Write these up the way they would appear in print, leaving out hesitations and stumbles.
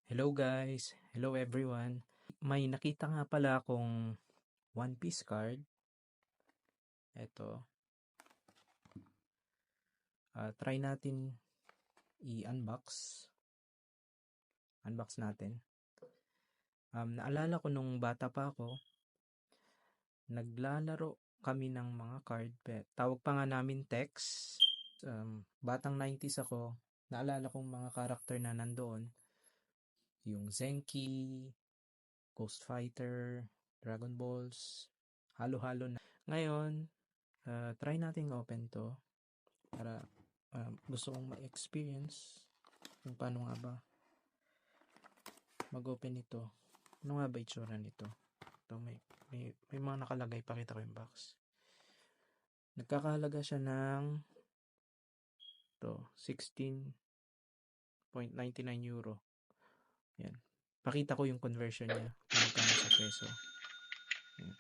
Hello guys, hello everyone. May nakita nga pala akong One Piece card. Ito. Try natin i-unbox. Unbox natin. Naalala ko nung bata pa ako, naglalaro kami ng mga card. Tawag pa nga namin text. Batang 90s ako, naalala kong mga karakter na nandoon. Yung Zenki, Ghost Fighter, Dragon Balls, halo-halo na. Ngayon, try nating open to para gusto kong ma-experience kung paano nga ba mag-open ito. Ano nga ba itsura nito? Ito, may mga nakalagay. Pakita ko yung box. Nagkakahalaga siya ng ito, 16.99 euro. Yan. Pakita ko yung conversion niya kung magkano sa peso. Yan.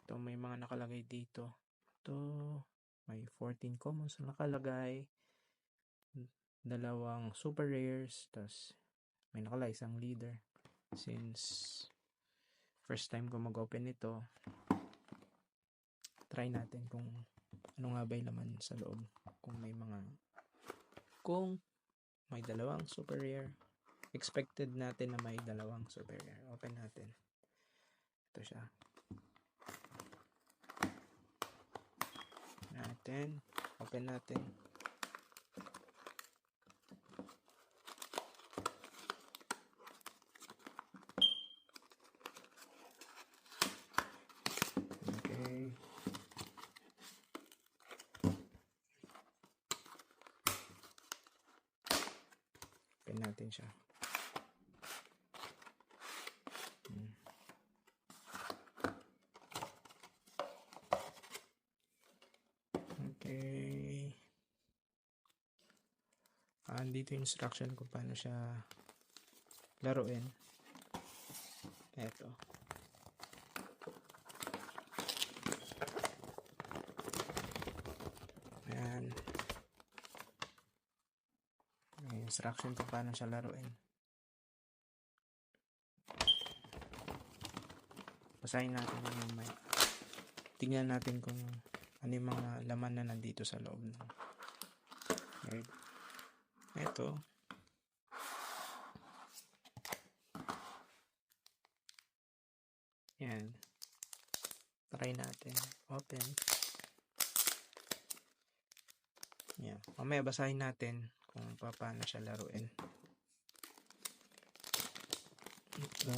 Ito, may mga nakalagay dito. Ito, may 14 commons na nakalagay. Dalawang super rares. Tapos, may nakalagay isang leader. Since first time ko mag-open ito, try natin kung ano nga ba yung laman sa loob. Kung may dalawang super rare. Expected natin na may dalawang super rare. Open natin. Ito siya. Open natin. Okay. Open natin siya. Okay. Dito yung instruction kung paano siya laruin. Eto. Ayan. May instruction kung paano siya laruin. Basahin natin yung mamaya. Tingnan natin kung ano yung mga laman na nandito sa loob ng card. Ito. Yan. Try natin. Open. Yan. Mamaya basahin natin kung paano siya laruin. Ito.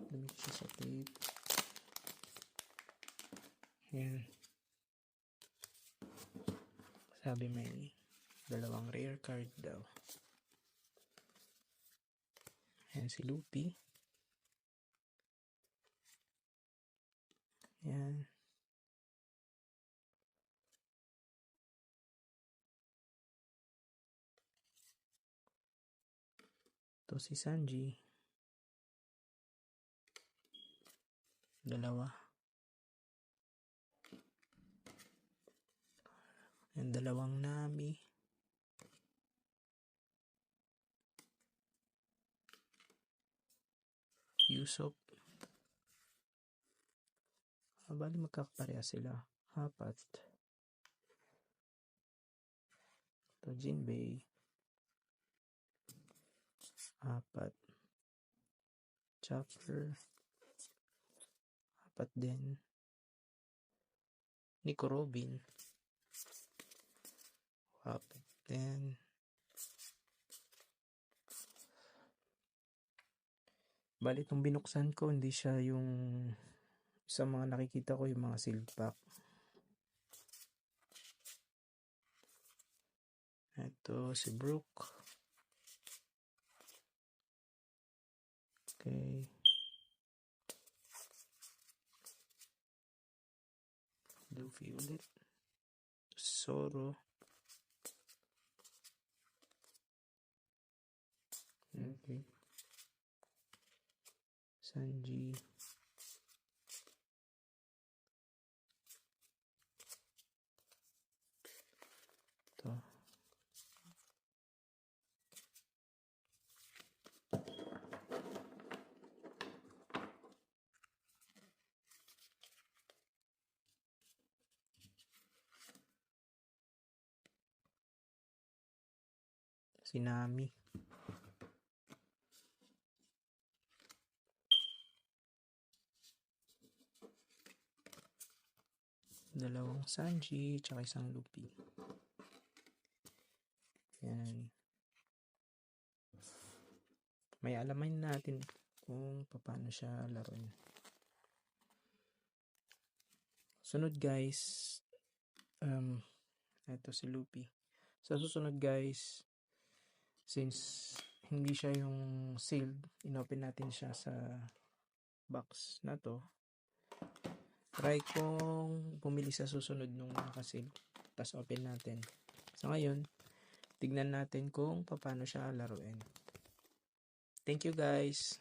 Damit siya sa tape. Yan. Sabi may dalawang rare card daw. Yan si Luffy. Yan. Ito si Sanji. Dalawa. Yan, dalawang Nami. Usopp. Bali magkakapareha sila. Apat. Ito Jinbei. Apat. Chopper. Apat din. Nico Robin. Apat din. Bali itong binuksan ko, hindi siya yung sa mga nakikita ko yung mga sealed pack. Ito si Brook. Okay. Luffy ulit. Zoro. Okay. Sanji. Ito. Si Nami. Dalawang Sanji, tsaka isang Luffy. Yan. May alamin natin kung paano siya laruin. Sunod guys, ito si Luffy. Sa susunod guys, since hindi siya yung sealed, inopen natin siya sa box na to. Try kong pumili sa susunod nung naka-sealed. Tapos open natin. So ngayon, tignan natin kung paano siya laruin. Thank you guys.